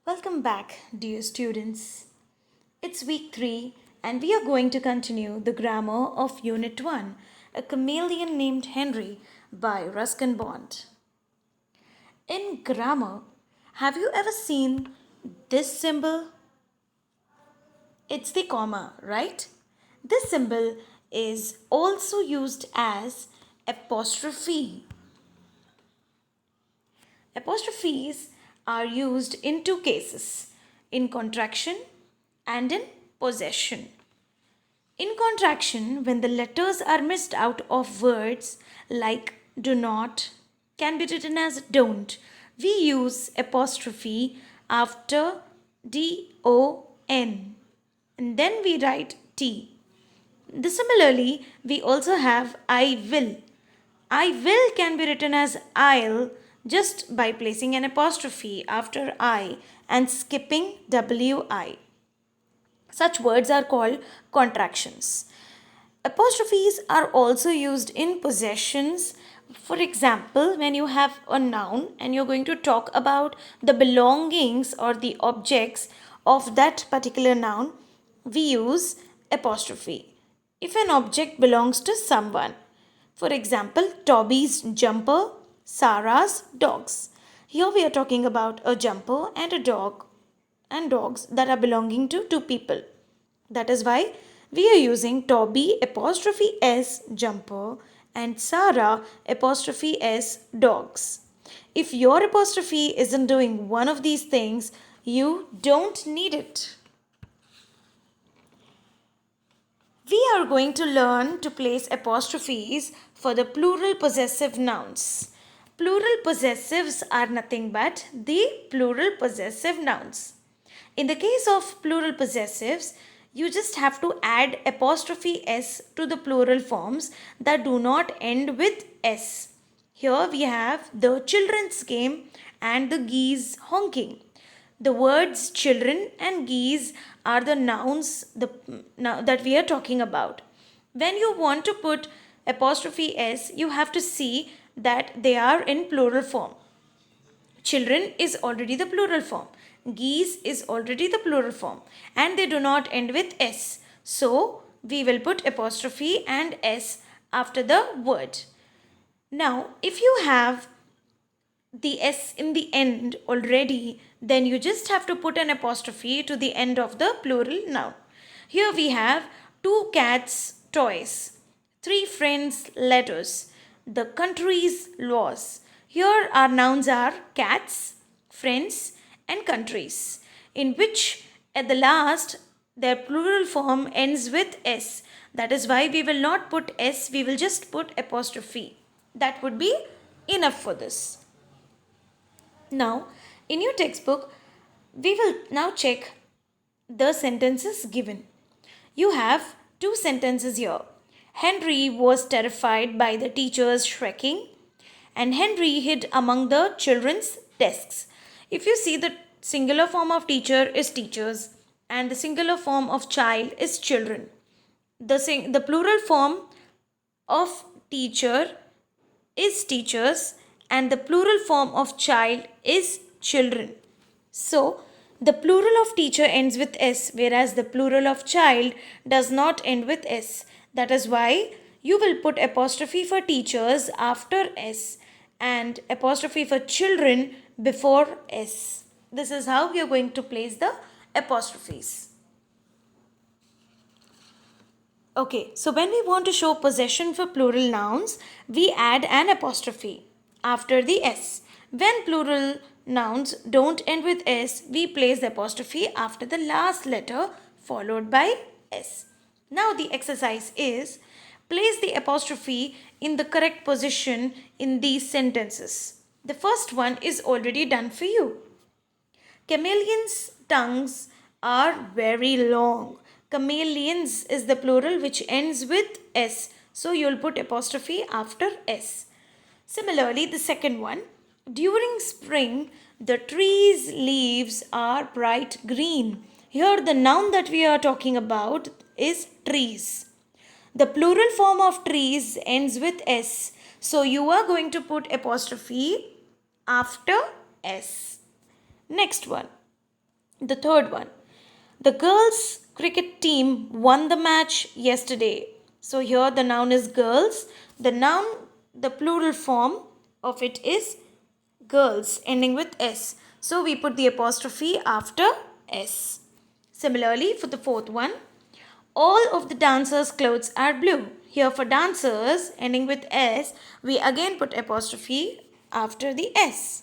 Welcome back, dear students. It's week 3, and we are going to continue the grammar of Unit 1, A Chameleon Named Henry by Ruskin Bond. In grammar, have you ever seen this symbol? It's the comma, right? This symbol is also used as apostrophe. Apostrophes are used in two cases, in contraction and in possession. In contraction, when the letters are missed out of words like do not, can be written as don't, we use apostrophe after DON and then we write T. Similarly, we also have I will. I will can be written as I'll just by placing an apostrophe after I and skipping WI. Such words are called contractions. Apostrophes are also used in possessions. For example, when you have a noun and you're going to talk about the belongings or the objects of that particular noun, we use apostrophe. If an object belongs to someone, for example, Toby's jumper, Sarah's dogs. Here we are talking about a jumper and a dog and dogs that are belonging to two people. That is why we are using Toby apostrophe S jumper and Sarah apostrophe S dogs. If your apostrophe isn't doing one of these things, you don't need it. We are going to learn to place apostrophes for the plural possessive nouns. Plural possessives are nothing but the plural possessive nouns. In the case of plural possessives, you just have to add apostrophe S to the plural forms that do not end with S. Here we have the children's game and the geese honking. The words children and geese are the nouns that we are talking about. When you want to put apostrophe S, you have to see that they are in plural form. Children is already the plural form. Geese is already the plural form. And they do not end with S. So, we will put apostrophe and S after the word. Now, if you have the S in the end already, then you just have to put an apostrophe to the end of the plural noun. Here we have 2 cats toys, 3 friends letters, the country's laws. Here our nouns are cats, friends and countries, in which at the last their plural form ends with S. That is why we will not put S, we will just put apostrophe. That would be enough for this. Now, in your textbook, we will now check the sentences given. You have 2 sentences here. Henry was terrified by the teacher's shrieking, and Henry hid among the children's desks. If you see, the singular form of teacher is teachers, and the singular form of child is children. The plural form of teacher is teachers, and the plural form of child is children. So, the plural of teacher ends with S, whereas the plural of child does not end with S. That is why you will put apostrophe for teachers after S and apostrophe for children before S. This is how we are going to place the apostrophes. Okay, so when we want to show possession for plural nouns, we add an apostrophe after the S. When plural nouns don't end with S, we place the apostrophe after the last letter followed by S. Now the exercise is place the apostrophe in the correct position in these sentences. The first one is already done for you. Chameleons' tongues are very long. Chameleons is the plural which ends with S. So you'll put apostrophe after S. Similarly, the second one. During spring, the trees' leaves are bright green. Here the noun that we are talking about is trees. The plural form of trees ends with S. So you are going to put apostrophe after S. Next one. The third one, the girls cricket team won the match yesterday. So here the noun is girls. The noun, the plural form of it is girls ending with S. So we put the apostrophe after S. Similarly, for the fourth one, all of the dancers' clothes are blue. Here for dancers ending with S, we again put apostrophe after the S.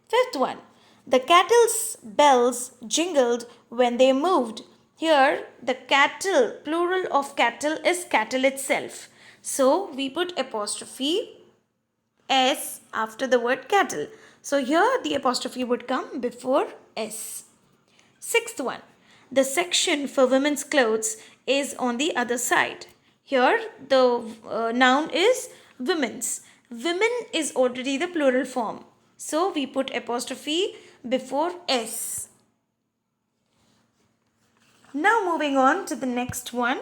Fifth one, the cattle's bells jingled when they moved. Here, the cattle, plural of cattle is cattle itself. So, we put apostrophe S after the word cattle. So, here the apostrophe would come before S. Sixth one, the section for women's clothes is on the other side. Here, the noun is women's. Women is already the plural form. So, we put apostrophe before S. Now, moving on to the next one,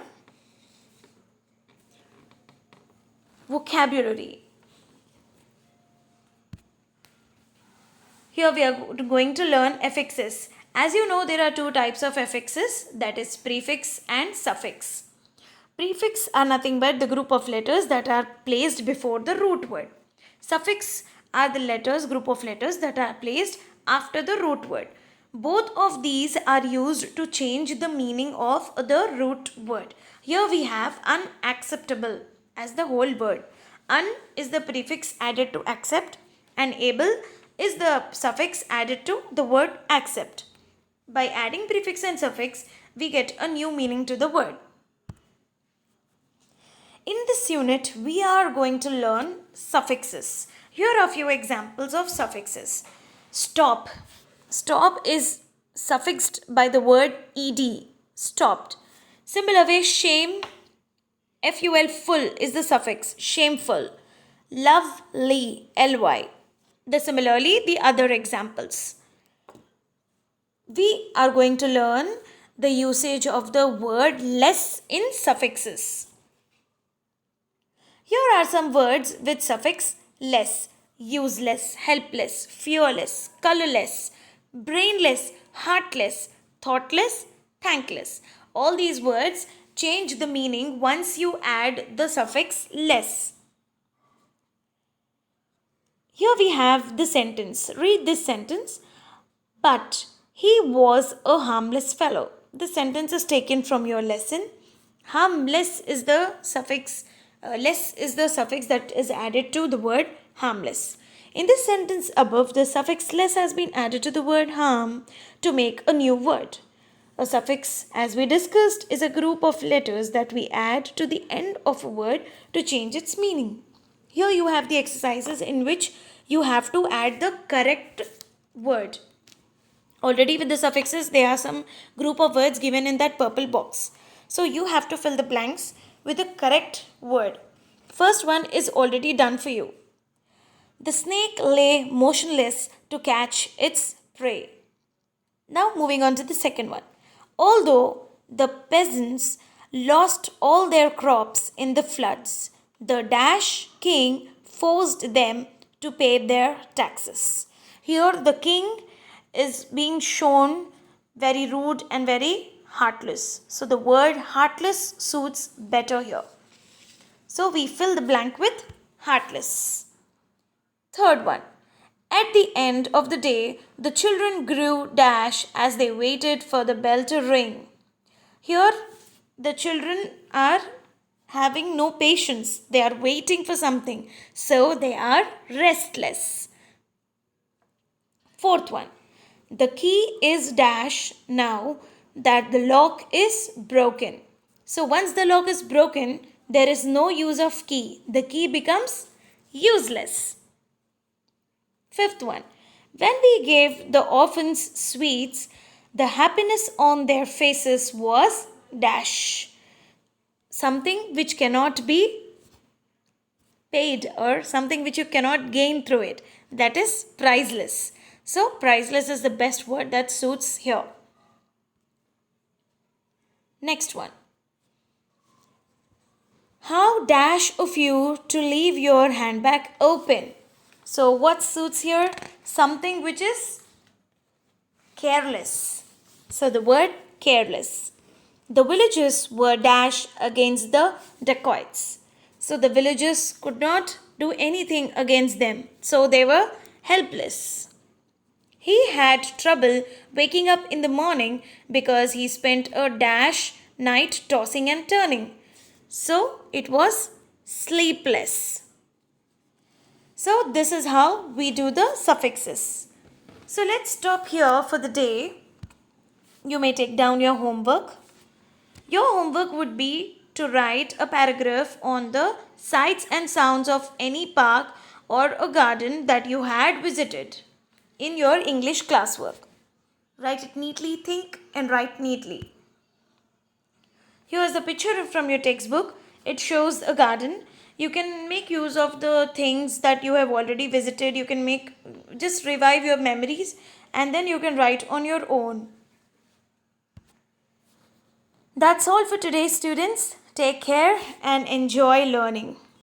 vocabulary. Here we are going to learn affixes. As you know, there are two types of affixes, that is prefix and suffix. Prefix are nothing but the group of letters that are placed before the root word. Suffix are the letters, group of letters that are placed after the root word. Both of these are used to change the meaning of the root word. Here we have unacceptable as the whole word. Un is the prefix added to accept and able is the suffix added to the word accept. By adding prefix and suffix, we get a new meaning to the word. In this unit, we are going to learn suffixes. Here are a few examples of suffixes. Stop. Stop is suffixed by the word ed. Stopped. Similar way, shame. Ful, full is the suffix. Shameful. Lovely. Ly. Similarly, the other examples. We are going to learn the usage of the word less in suffixes. Here are some words with suffix less: useless, helpless, fearless, colorless, brainless, heartless, thoughtless, thankless. All these words change the meaning once you add the suffix less. Here we have the sentence. Read this sentence. But he was a harmless fellow. The sentence is taken from your lesson. Harmless is the suffix. Less is the suffix that is added to the word harmless. In this sentence above, the suffix less has been added to the word harm to make a new word. A suffix, as we discussed, is a group of letters that we add to the end of a word to change its meaning. Here you have the exercises in which you have to add the correct word. Already with the suffixes, there are some group of words given in that purple box. So you have to fill the blanks with the correct word. First one is already done for you. The snake lay motionless to catch its prey. Now moving on to the second one. Although the peasants lost all their crops in the floods, the dash king forced them to pay their taxes. Here the king is being shown very rude and very heartless. So the word heartless suits better here. So we fill the blank with heartless. Third one. At the end of the day, the children grew dash as they waited for the bell to ring. Here the children are having no patience. They are waiting for something. So they are restless. Fourth one. The key is dash now that the lock is broken. So once the lock is broken, there is no use of key. The key becomes useless. Fifth one. When we gave the orphans sweets, the happiness on their faces was dash. Something which cannot be paid or something which you cannot gain through it. That is priceless. So priceless is the best word that suits here. Next one. How dash of you to leave your handbag open. So what suits here? Something which is careless. So the word careless. The villagers were dashed against the dacoits. So the villagers could not do anything against them. So they were helpless. He had trouble waking up in the morning because he spent a dash night tossing and turning. So it was sleepless. So this is how we do the suffixes. So let's stop here for the day. You may take down your homework. Your homework would be to write a paragraph on the sights and sounds of any park or a garden that you had visited in your English classwork. Write it neatly, think and write neatly. Here is the picture from your textbook. It shows a garden. You can make use of the things that you have already visited. You can just revive your memories and then you can write on your own. That's all for today, students. Take care and enjoy learning.